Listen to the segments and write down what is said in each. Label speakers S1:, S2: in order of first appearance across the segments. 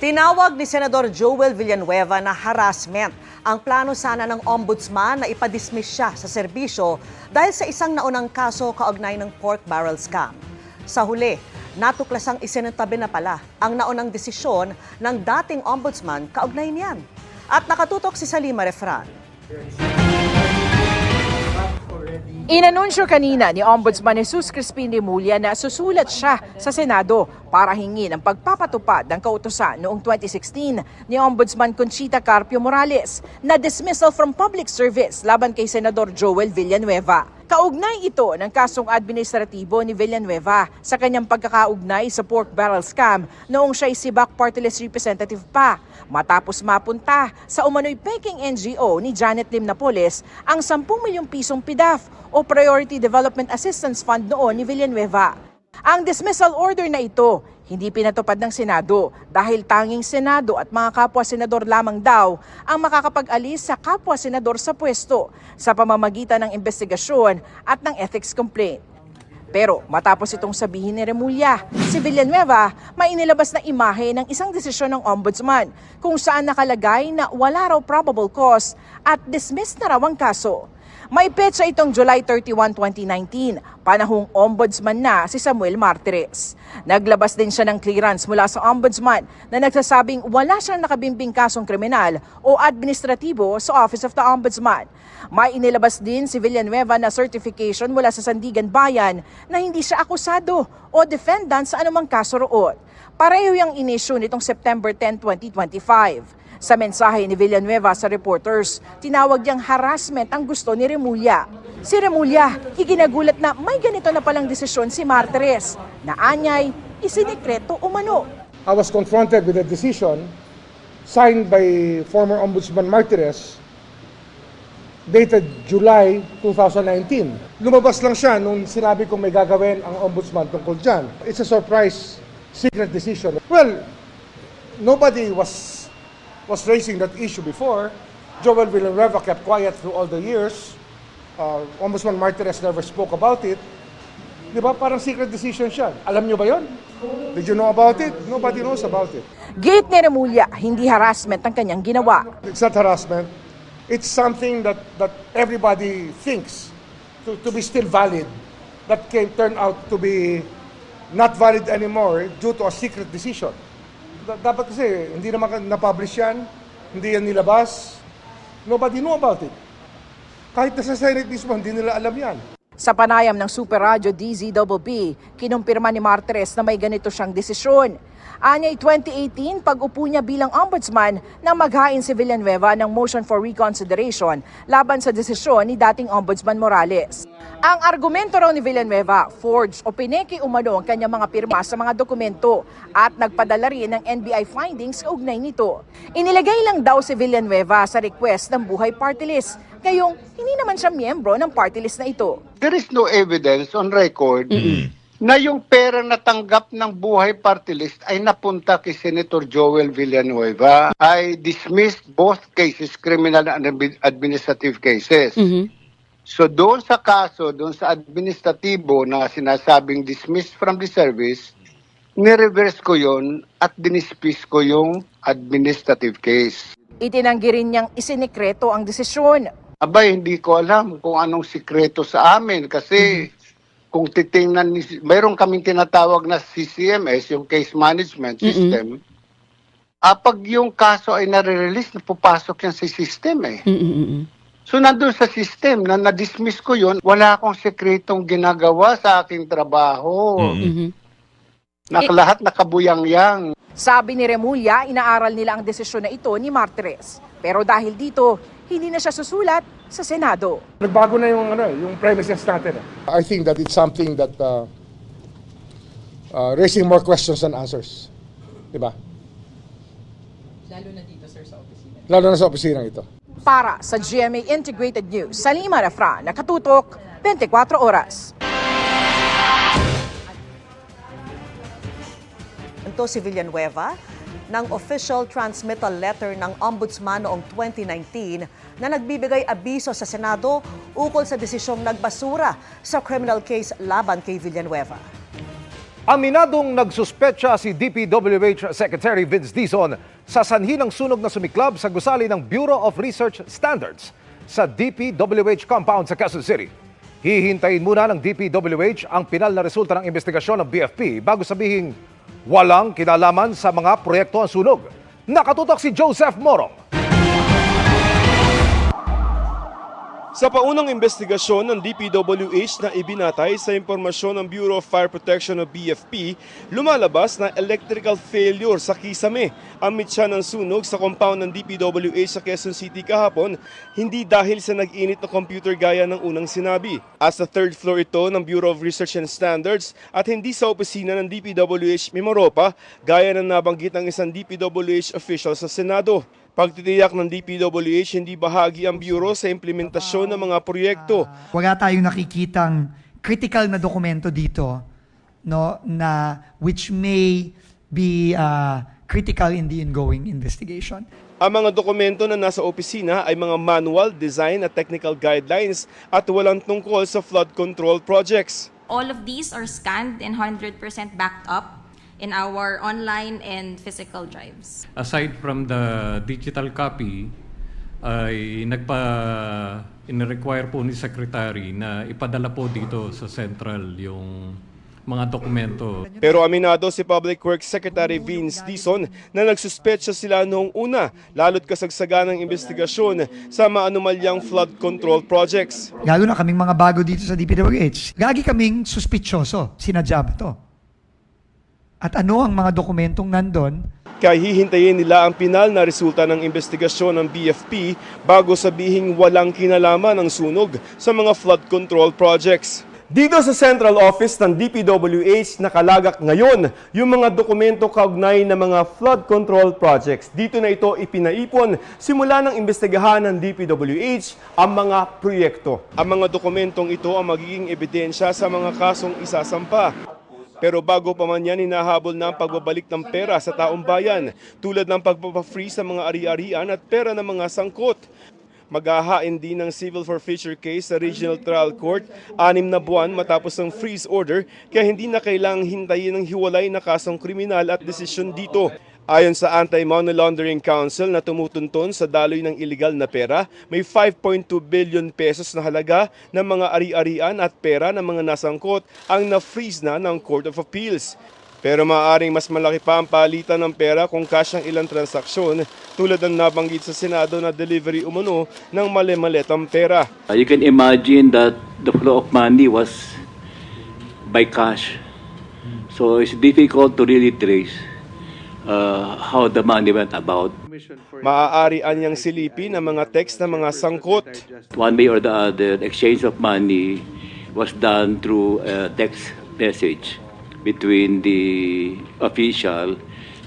S1: Tinawag ni Senador Joel Villanueva na harassment ang plano sana ng ombudsman na ipadismiss siya sa serbisyo dahil sa isang naunang kaso kaugnay ng pork barrel scam. Sa huli, natuklasang isinentabi na pala ang naunang desisyon ng dating ombudsman kaugnay niyan. At nakatutok si Salima Refran.
S2: Inanunsyo kanina ni Ombudsman Jesus Crispin Remulla na susulat siya sa Senado para hingin ang pagpapatupad ng kautusan noong 2016 ni Ombudsman Conchita Carpio Morales na dismissal from public service laban kay Senador Joel Villanueva. Kaugnay ito ng kasong administratibo ni Villanueva sa kanyang pagkakaugnay sa pork barrel scam noong siya'y Sibak Party List Representative pa, matapos mapunta sa umano'y peking NGO ni Janet Lim Napoles ang 10 milyong pisong PDAF o Priority Development Assistance Fund noon ni Villanueva. Ang dismissal order na ito hindi pinatupad ng Senado dahil tanging Senado at mga kapwa-senador lamang daw ang makakapag-alis sa kapwa-senador sa pwesto sa pamamagitan ng investigasyon at ng ethics complaint. Pero matapos itong sabihin ni Remulla, si Villanueva may inilabas na imahe ng isang desisyon ng ombudsman kung saan nakalagay na wala raw probable cause at dismissed na raw ang kaso. May petsa itong July 31, 2019, panahong ombudsman na si Samuel Martires. Naglabas din siya ng clearance mula sa ombudsman na nagsasabing wala siyang nakabimbing kasong kriminal o administratibo sa Office of the Ombudsman. May inilabas din si Villanueva na certification mula sa Sandigan Bayan na hindi siya akusado o defendant sa anumang kaso roon. Pareho yung inisyu nitong September 10, 2025. Sa mensahe ni Villanueva sa reporters, tinawag niyang harassment ang gusto ni Remulla. Si Remulla, ikinagulat na may ganito na palang desisyon si Martires na anyay isinekreto umano.
S3: I was confronted with a decision signed by former Ombudsman Martires dated July 2019. Lumabas lang siya nung sinabi kong may gagawin ang Ombudsman tungkol dyan. It's a surprise secret decision. Well, nobody was raising that issue before. Joel Villanueva kept quiet through all the years. Ombudsman Martires never spoke about it. Di ba? Parang secret decision siya. Alam niyo ba yon? Did you know about it? Nobody knows about it.
S2: Gate ni Remulla, hindi harassment ang kanyang ginawa.
S3: It's not harassment. It's something that everybody thinks to be still valid. That can turn out to be not valid anymore due to a secret decision. Dapat kasi, hindi naman na-publish yan, hindi yan nilabas. Nobody know about it. Kahit na sa Senate mismo, hindi nila alam yan.
S2: Sa panayam ng Super Radio DZBB, kinumpirma ni Martires na may ganito siyang desisyon. Anyay 2018, pag-upo niya bilang ombudsman nang maghain si Villanueva ng motion for reconsideration laban sa desisyon ni dating Ombudsman Morales. Ang argumento raw ni Villanueva, forged o pineke umano ang kanyang mga pirma sa mga dokumento at nagpadala rin ng NBI findings kaugnay nito. Inilagay lang daw si Villanueva sa request ng Buhay Party List, ngayong hindi naman siya miyembro ng party list na ito.
S4: There is no evidence on record na yung pera na tanggap ng Buhay Party List ay napunta kay Senator Joel Villanueva. I dismissed both cases, criminal and administrative cases. So doon sa kaso, doon sa administratibo na sinasabing dismissed from the service, nireverse ko yon at dinispis ko yung administrative case.
S2: Itinanggi rin niyang isinekreto ang desisyon.
S4: Abay, hindi ko alam kung anong sikreto sa amin kasi kung titingnan, mayroon kaming tinatawag na CCMS, yung Case Management System. Pag yung kaso ay nare-release, napupasok yan sa system eh. So nandun sa system na na-dismiss ko yun, wala akong sekretong ginagawa sa aking trabaho. Lahat nakabuyang-yang.
S2: Sabi ni Remulla, inaaral nila ang desisyon na ito ni Martires. Pero dahil dito, hindi na siya susulat sa Senado.
S3: Nagbago na yung premises natin. I think that it's something that raising more questions than answers. Diba?
S2: Lalo na dito, sir, sa opisina.
S3: Lalo na sa opisina ito.
S2: Para sa GMA Integrated News, Salima Refran, nakatutok, 24 oras.
S1: Ito si Villanueva ng official transmittal letter ng Ombudsman noong 2019 na nagbibigay abiso sa Senado ukol sa desisyong nagbasura sa criminal case laban kay Villanueva.
S5: Aminadong nagsuspecha si DPWH Secretary Vince Dizon sa sanhi ng sunog na sumiklab sa gusali ng Bureau of Research Standards sa DPWH compound sa Quezon City. Hihintayin muna ng DPWH ang pinal na resulta ng investigasyon ng BFP bago sabihing walang kinalaman sa mga proyekto ang sunog. Nakatutok si Joseph Morong.
S6: Sa paunang investigasyon ng DPWH na ibinatay sa impormasyon ng Bureau of Fire Protection o BFP, lumalabas na electrical failure sa kisame ang mitya ng sunog sa compound ng DPWH sa Quezon City kahapon, hindi dahil sa nag-init na computer gaya ng unang sinabi. As sa third floor ito ng Bureau of Research and Standards at hindi sa opisina ng DPWH Mimaropa gaya ng nabanggit ng isang DPWH official sa Senado. Pagtitiyak ng DPWH, hindi bahagi ang Bureau sa implementasyon ng mga proyekto.
S7: Wala tayong nakikitang critical na dokumento dito, no, na which may be critical in the ongoing investigation.
S6: Ang mga dokumento na nasa opisina ay mga manual, design at technical guidelines at walang tungkol sa flood control projects.
S8: All of these are scanned and 100% backed up in our online and physical drives.
S9: Aside from the digital copy, ay in-require po ni Secretary na ipadala po dito sa Central yung mga dokumento.
S6: Pero aminado si Public Works Secretary Vince Dizon na nagsuspecha sila noong una, lalo't kasagsagan ng investigasyon sa maanumalyang flood control projects.
S7: Lalo na kaming mga bago dito sa DPWH. Lagi kaming suspitsyoso, sinadya ba to? At ano ang mga dokumentong nandun?
S6: Kaya hihintayin nila ang pinal na resulta ng investigasyon ng BFP bago sabihing walang kinalaman ang sunog sa mga flood control projects. Dito sa Central Office ng DPWH nakalagak ngayon yung mga dokumento kaugnay ng mga flood control projects. Dito na ito ipinaipon simula ng imbestigahan ng DPWH ang mga proyekto. Ang mga dokumentong ito ang magiging ebidensya sa mga kasong isasampa. Pero bago pa man yan, hinahabol na ang pagbabalik ng pera sa taong bayan tulad ng pagpapafree sa mga ari-arian at pera ng mga sangkot. Maghahain din ng civil forfeiture case sa Regional Trial Court 6 na buwan matapos ang freeze order kaya hindi na kailangang hintayin ng hiwalay na kasong kriminal at desisyon dito. Ayon sa Anti-Money Laundering Council na tumutuntun sa daloy ng iligal na pera, may 5.2 billion pesos na halaga ng mga ari-arian at pera ng mga nasangkot ang na-freeze na ng Court of Appeals. Pero maaaring mas malaki pa ang palitan ng pera kung cash ang ilang transaksyon tulad ng nabanggit sa Senado na delivery umano ng mali-maletang pera.
S10: You can imagine that the flow of money was by cash. So it's difficult to really trace how the money went about.
S6: Maaari anyang silipin ang mga text ng mga sangkot.
S10: One way or the other, the exchange of money was done through a text message between the official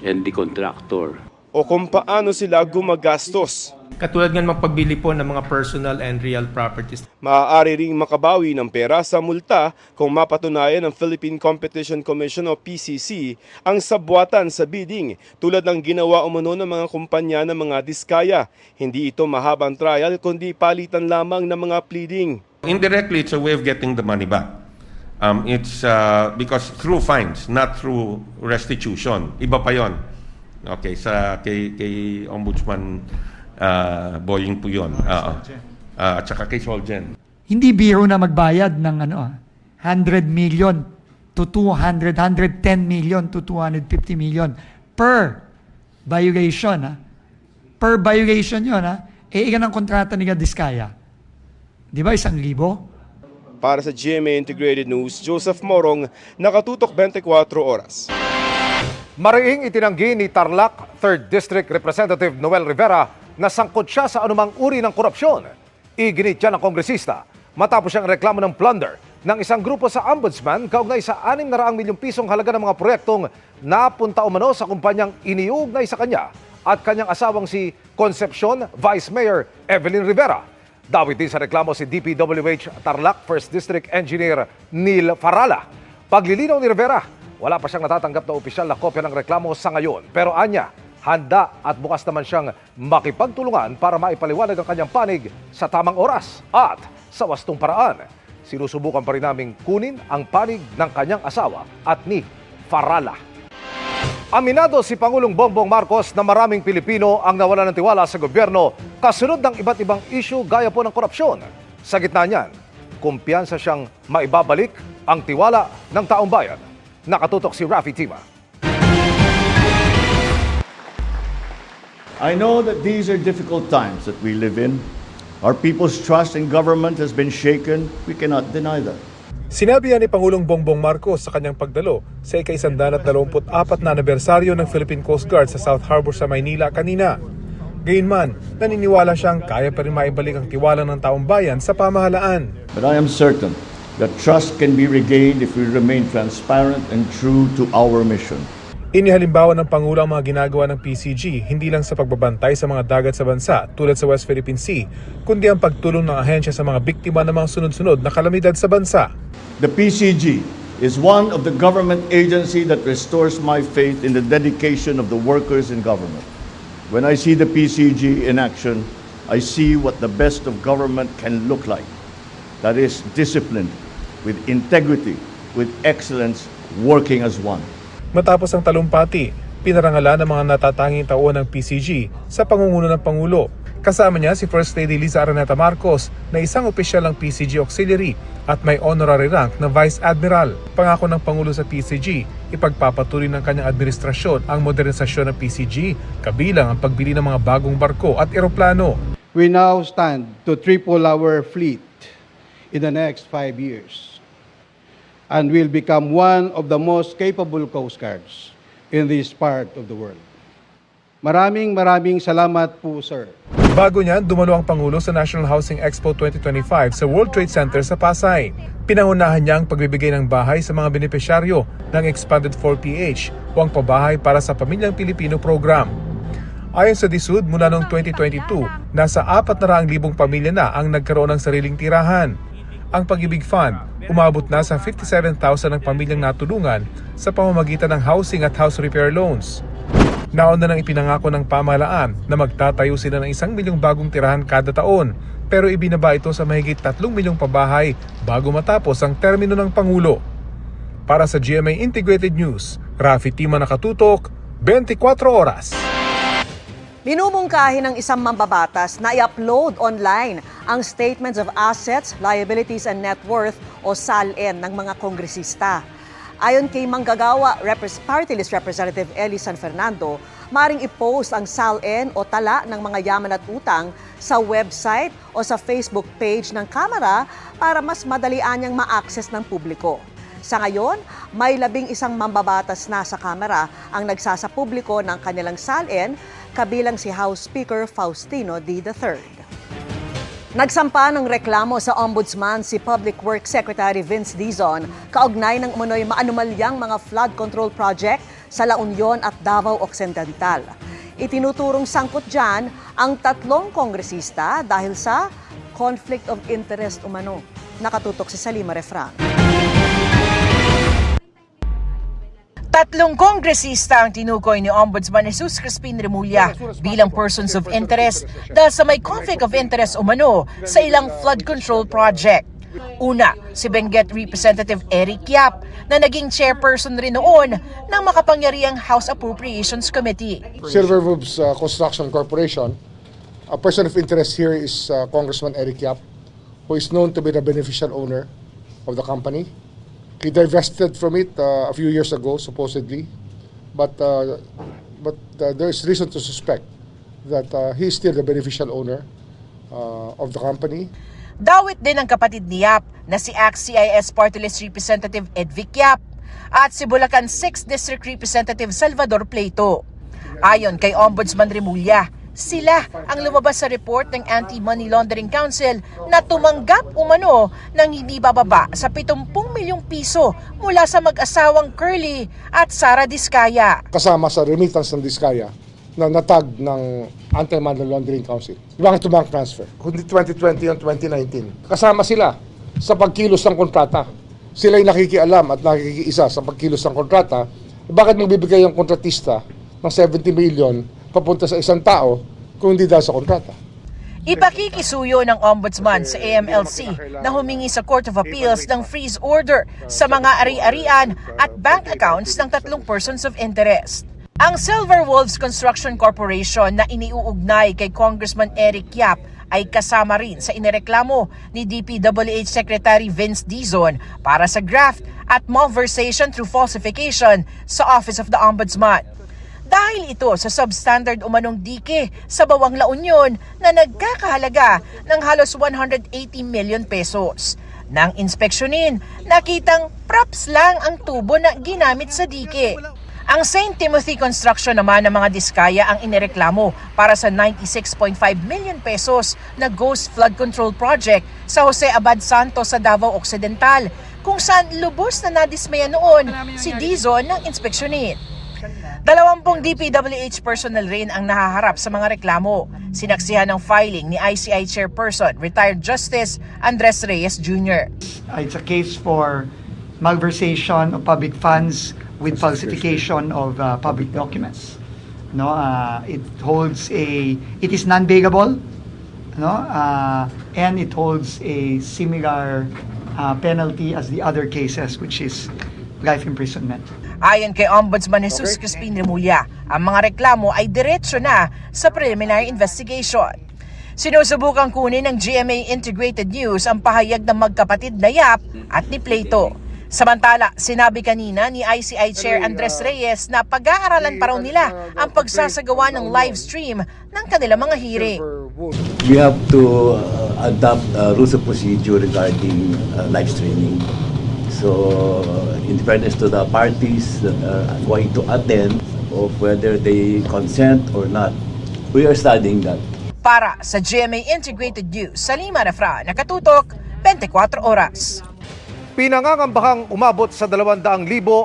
S10: and the contractor.
S6: O kung paano sila gumagastos.
S11: Katulad ng pagbili po ng mga personal and real properties.
S6: Maaari ring makabawi ng pera sa multa kung mapatunayan ng Philippine Competition Commission o PCC ang sabwatan sa bidding tulad ng ginawa umano ng mga kumpanya ng mga diskaya. Hindi ito mahabang trial kundi palitan lamang ng mga pleading.
S12: Indirectly, it's a way of getting the money back. It's because through fines, not through restitution. Iba pa yon. Okay, kay Ombudsman Boying po yun. At saka kay Solgen.
S7: Hindi biro na magbayad ng 100 million to 200, 110 million to 250 million per violation. Per violation yun. Iyan ang kontrata ni Diskaya. Di ba 1,000?
S6: Para sa GMA Integrated News, Joseph Morong, nakatutok 24 oras.
S5: Mariing itinanggi ni Tarlac 3rd District Representative Noel Rivera na sangkot siya sa anumang uri ng korupsyon. Iginit siya ng kongresista matapos siyang reklamo ng plunder ng isang grupo sa ombudsman kaugnay sa 600 milyong pisong halaga ng mga proyektong napunta umano sa kumpanyang iniugnay sa kanya at kanyang asawang si Concepcion Vice Mayor Evelyn Rivera. Dawit din sa reklamo si DPWH Tarlac 1st District Engineer Neil Farala. Paglilinaw ni Rivera, wala pa siyang natatanggap na opisyal na kopya ng reklamo sa ngayon. Pero anya, handa at bukas naman siyang makipagtulungan para maipaliwanag ang kanyang panig sa tamang oras at sa wastong paraan. Sinusubukan pa rin naming kunin ang panig ng kanyang asawa at ni Farala. Aminado si Pangulong Bongbong Marcos na maraming Pilipino ang nawalan ng tiwala sa gobyerno kasunod ng iba't ibang issue gaya po ng korupsyon. Sa gitna niyan, kumpiyansa siyang maibabalik ang tiwala ng taong bayan. Nakatutok si Rafi Tima.
S13: I know that these are difficult times that we live in. Our people's trust in government has been shaken. We cannot deny that.
S3: Sinabi yan ni Pangulong Bongbong Marcos sa kanyang pagdalo sa ika-124 na anibersaryo ng Philippine Coast Guard sa South Harbor sa Maynila kanina. Gayunman, naniniwala siyang kaya pa rin maibalik ang tiwala ng taong bayan sa pamahalaan.
S13: But I am certain that trust can be regained if we remain transparent and true to our mission.
S3: Inihalimbawa ng Pangulo ang mga ginagawa ng PCG hindi lang sa pagbabantay sa mga dagat sa bansa tulad sa West Philippine Sea, kundi ang pagtulong ng ahensya sa mga biktima ng mga sunod-sunod na kalamidad sa bansa.
S13: The PCG is one of the government agency that restores my faith in the dedication of the workers in government. When I see the PCG in action, I see what the best of government can look like. That is disciplined, with integrity, with excellence, working as one.
S3: Matapos ang talumpati, pinarangalan ng mga natatanging tauhan ng PCG sa pangunguna ng Pangulo. Kasama niya si First Lady Liza Araneta Marcos na isang opisyal ng PCG Auxiliary at may honorary rank na Vice Admiral. Pangako ng Pangulo sa PCG, ipagpapatuloy ng kanyang administrasyon ang modernisasyon ng PCG, kabilang ang pagbili ng mga bagong barko at eroplano.
S14: We now stand to triple our fleet in the next 5 years and will become one of the most capable Coast Guards in this part of the world. Maraming salamat po, sir.
S3: Bago niyan, dumalo ang Pangulo sa National Housing Expo 2025 sa World Trade Center sa Pasay. Pinangunahan niya ang pagbibigay ng bahay sa mga benepisyaryo ng Expanded 4PH o ang pabahay para sa Pamilyang Pilipino program. Ayon sa DSUD, mula noong 2022, nasa 400,000 pamilya na ang nagkaroon ng sariling tirahan. Ang Pag-ibig Fund, umabot na sa 57,000 ang pamilyang natulungan sa pamamagitan ng housing at house repair loans. Nauna nang ipinangako ng pamahalaan na magtatayo sila ng 1 milyong bagong tirahan kada taon, pero ibinaba ito sa mahigit 3 milyong pabahay bago matapos ang termino ng Pangulo. Para sa GMA Integrated News, Rafi Tima, Nakatutok, 24 Oras.
S1: Minumungkahi ng isang mambabatas na i-upload online ang Statements of Assets, Liabilities and Net Worth o SALN ng mga kongresista. Ayon kay Manggagawa Party List Representative Eli San Fernando, maring i-post ang SALN o tala ng mga yaman at utang sa website o sa Facebook page ng Kamara para mas madalian niyang ma-access ng publiko. Sa ngayon, may 11 mambabatas na sa Kamara ang nagsasapubliko ng kanilang SALN, kabilang si House Speaker Faustino D. III. Nagsampa ng reklamo sa Ombudsman si Public Works Secretary Vince Dizon kaugnay ng umano'y maanumalyang mga flood control project sa La Union at Davao Occidental. Itinuturong sangkot dyan ang 3 kongresista dahil sa conflict of interest umano. Nakatutok si Salima Refran.
S2: 3 kongresista ang tinukoy ni Ombudsman Jesus Crispin Remulla bilang persons of interest dahil sa may conflict of interest umano sa ilang flood control project. Una, si Benguet Representative Eric Yap na naging chairperson rin noon ng makapangyarihang House Appropriations Committee.
S3: Silver Roofs Construction Corporation, a person of interest here is Congressman Eric Yap, who is known to be the beneficial owner of the company. He divested from it a few years ago, supposedly, but there is reason to suspect that he is still the beneficial owner of the company.
S2: Dawit din ang kapatid ni Yap na si ACT-CIS Party List Representative Edvic Yap at si Bulacan 6th District Representative Salvador Pleito. Ayon kay Ombudsman Remulla, sila ang lumabas sa report ng Anti-Money Laundering Council na tumanggap umano ng hindi bababa sa 70 milyong piso mula sa mag-asawang Curly at Sara Diskaya.
S3: Kasama sa remittance ng Diskaya na natag ng Anti-Money Laundering Council. Bank-to-bank transfer. Kundi 2020 and 2019. Kasama sila sa pagkilos ng kontrata. Sila'y nakikialam at nakikiisa sa pagkilos ng kontrata. Bakit magbibigay ang kontratista ng 70 million papunta sa isang tao kung hindi dahil sa kontrata?
S2: Ipakikisuyo ng Ombudsman sa AMLC na humingi sa Court of Appeals ng freeze order sa mga ari-arian at bank accounts ng 3 persons of interest. Ang Silver Wolves Construction Corporation na iniuugnay kay Congressman Eric Yap ay kasama rin sa inireklamo ni DPWH Secretary Vince Dizon para sa graft at malversation through falsification sa Office of the Ombudsman. Dahil ito sa substandard umanong dike sa Bawang La Union na nagkakahalaga ng halos 180 million pesos. Nang inspeksyonin, nakitang props lang ang tubo na ginamit sa dike. Ang St. Timothy Construction naman ng mga diskaya ang inireklamo para sa 96.5 million pesos na Ghost Flood Control Project sa Jose Abad Santos sa Davao Occidental, kung saan lubos na nadismaya noon si Dizon ng inspeksyonin. 20 DPWH personnel rin ang nahaharap sa mga reklamo. Sinaksihan ng filing ni ICI Chairperson, Retired Justice Andres Reyes Jr.
S15: It's a case for malversation of public funds with falsification of public documents. No, it is non-bailable, no, and it holds a similar penalty as the other cases, which is life imprisonment.
S2: Ayon kay Ombudsman Jesus Crispin Remulla, ang mga reklamo ay diretso na sa preliminary investigation. Sinusubukang kunin ng GMA Integrated News ang pahayag ng magkapatid na Yap at ni Plato. Samantala, sinabi kanina ni ICI Chair Andres Reyes na pag-aaralan pa raw nila ang pagsasagawa ng live stream ng kanilang mga hearing.
S10: We have to adopt rules of procedure regarding live streaming. So, in fairness to the parties that are going to attend, of whether they consent or not, we are studying that.
S2: Para sa GMA Integrated News, Salima Refra, nakatutok, 24 oras.
S5: Pinangangambahang umabot sa 200,000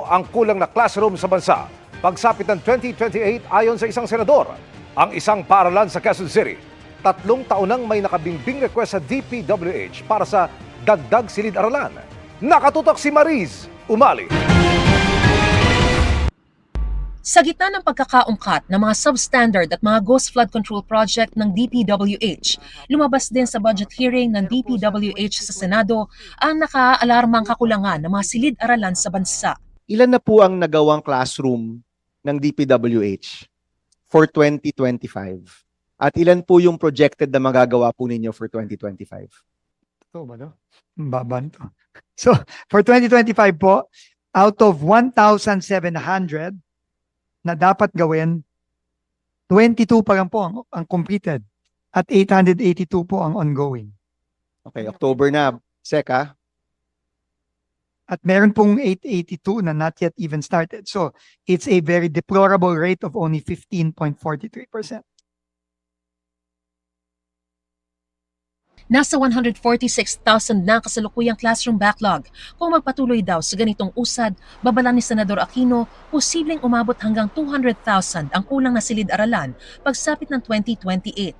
S5: ang kulang na classroom sa bansa. Pagsapit ng 2028 ayon sa isang senador, ang isang paaralan sa Quezon City, 3 taon nang may nakabingbing request sa DPWH para sa dagdag silid-aralan. Nakatutok si Mariz Umali.
S16: Sa gitna ng pagkakaungkat ng mga substandard at mga ghost flood control project ng DPWH, lumabas din sa budget hearing ng DPWH sa Senado ang nakaalarmang kakulangan ng mga silid-aralan sa bansa.
S17: Ilan na po ang nagawang classroom ng DPWH for 2025? At ilan po yung projected na magagawa po ninyo for 2025?
S7: Ito ba no? Baba nito. So, for 2025 po, out of 1,700 na dapat gawin, 22 pa lang po ang completed at 882 po ang ongoing.
S17: Okay, October na, Seka.
S7: At meron pong 882 na not yet even started. So, it's a very deplorable rate of only 15.43%.
S16: Nasa 146,000 na kasalukuyang classroom backlog. Kung magpatuloy daw sa ganitong usad, babala ni Senador Aquino, posibleng umabot hanggang 200,000 ang kulang na silid-aralan pagsapit ng 2028.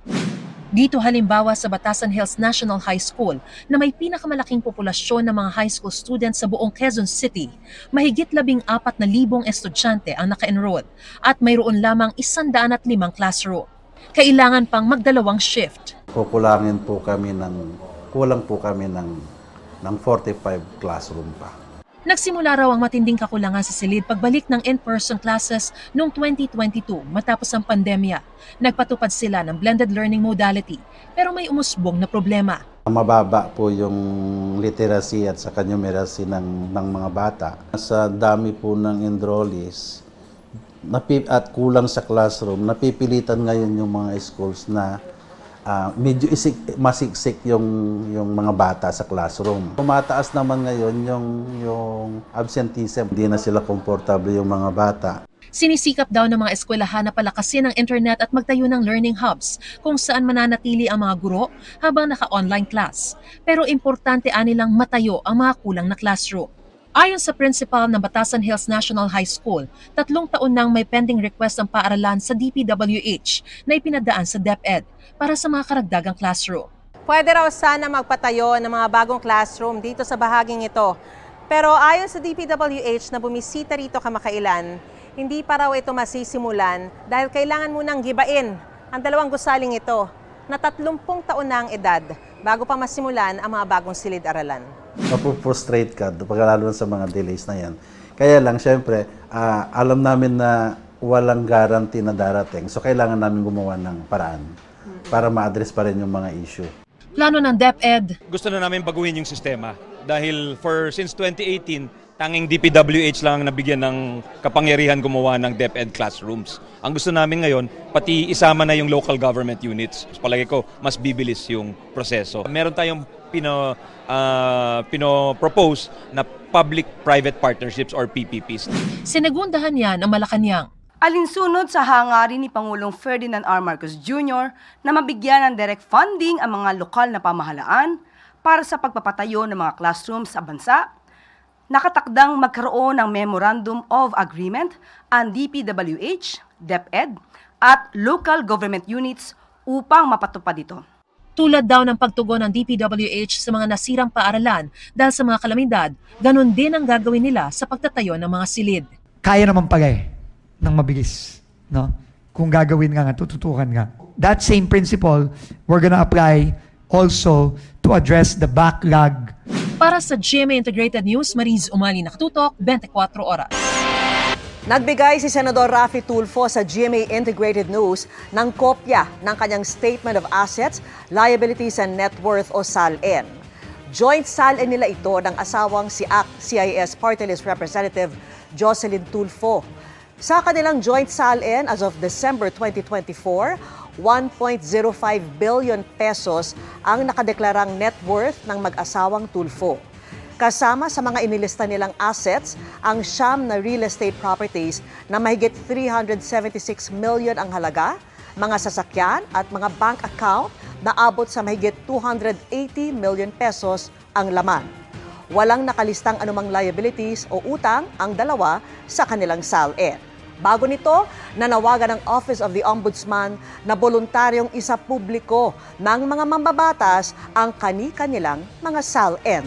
S16: Dito halimbawa sa Batasan Hills National High School na may pinakamalaking populasyon ng mga high school students sa buong Quezon City, mahigit 14,000 estudyante ang naka-enroll at mayroon lamang 105 classroom. Kailangan pang magdalawang shift.
S18: Kulang po kami ng 45 classroom pa.
S16: Nagsimula raw ang matinding kakulangan sa silid pagbalik ng in-person classes noong 2022 matapos ang pandemya. Nagpatupad sila ng blended learning modality pero may umusbong na problema.
S18: Mababa po yung literacy at saka numeracy ng mga bata. Sa dami po ng enrollees at kulang sa classroom, napipilitan ngayon yung mga schools na medyo masiksik yung mga bata sa classroom. Tumataas naman ngayon yung absenteeism. Hindi na sila komportable yung mga bata.
S16: Sinisikap daw ng mga eskwelahan na palakasin ang internet at magtayo ng learning hubs kung saan mananatili ang mga guro habang naka-online class. Pero importante anilang matayo ang mga kulang na classroom. Ayon sa principal ng Batasan Hills National High School, 3 taon nang may pending request ang paaralan sa DPWH na ipinadaan sa DepEd para sa mga karagdagang classroom.
S19: Pwede raw sana magpatayo ng mga bagong classroom dito sa bahaging ito. Pero ayon sa DPWH na bumisita rito kamakailan, hindi pa raw ito masisimulan dahil kailangan munang gibain ang 2 gusaling ito na 30 taon na ang edad bago pa masimulan ang mga bagong silid-aralan.
S18: Mapuprostrate ka, lalo sa mga delays na yan. Kaya lang, syempre, alam namin na walang guarantee na darating. So, kailangan namin gumawa ng paraan para ma-address pa rin yung mga issue.
S16: Plano ng DepEd.
S20: Gusto na namin baguhin yung sistema dahil since 2018, tanging DPWH lang ang nabigyan ng kapangyarihan gumawa ng DepEd classrooms. Ang gusto namin ngayon, pati isama na yung local government units. Palagi ko, mas bibilis yung proseso. Meron tayong pino-propose na public-private partnerships or PPPs.
S16: Sinagundahan niya ng Malacanang.
S21: Alinsunod sa hangarin ni Pangulong Ferdinand R. Marcos Jr. na mabigyan ng direct funding ang mga lokal na pamahalaan para sa pagpapatayo ng mga classrooms sa bansa, nakatakdang magkaroon ng Memorandum of Agreement ang DPWH, DepEd, at local government units upang mapatupad ito.
S16: Tulad daw ng pagtugon ng DPWH sa mga nasirang paaralan dahil sa mga kalamidad, ganun din ang gagawin nila sa pagtatayo ng mga silid.
S7: Kaya naman pala ng mabilis, no? Kung gagawin nga, tututukan nga. That same principle, we're gonna apply also to address the backlog.
S16: Para sa GMA Integrated News, Mariz Umali, nakatutok, 24 oras.
S1: Nagbigay si Senador Raffy Tulfo sa GMA Integrated News ng kopya ng kanyang Statement of Assets, Liabilities and Net Worth o SALN. Joint SALN nila ito ng asawang si ACT-CIS Party List Representative Jocelyn Tulfo. Sa kanilang joint SALN as of December 2024, 1.05 billion pesos ang nakadeklarang net worth ng mag-asawang Tulfo. Kasama sa mga inilista nilang assets, ang siyam na real estate properties na mahigit 376 million ang halaga, mga sasakyan at mga bank account na abot sa mahigit 280 million pesos ang laman. Walang nakalistang anumang liabilities o utang ang dalawa sa kanilang SALN. Bago nito, nanawagan ng Office of the Ombudsman na voluntaryong isa publiko ng mga mambabatas ang kani-kanilang mga SALN.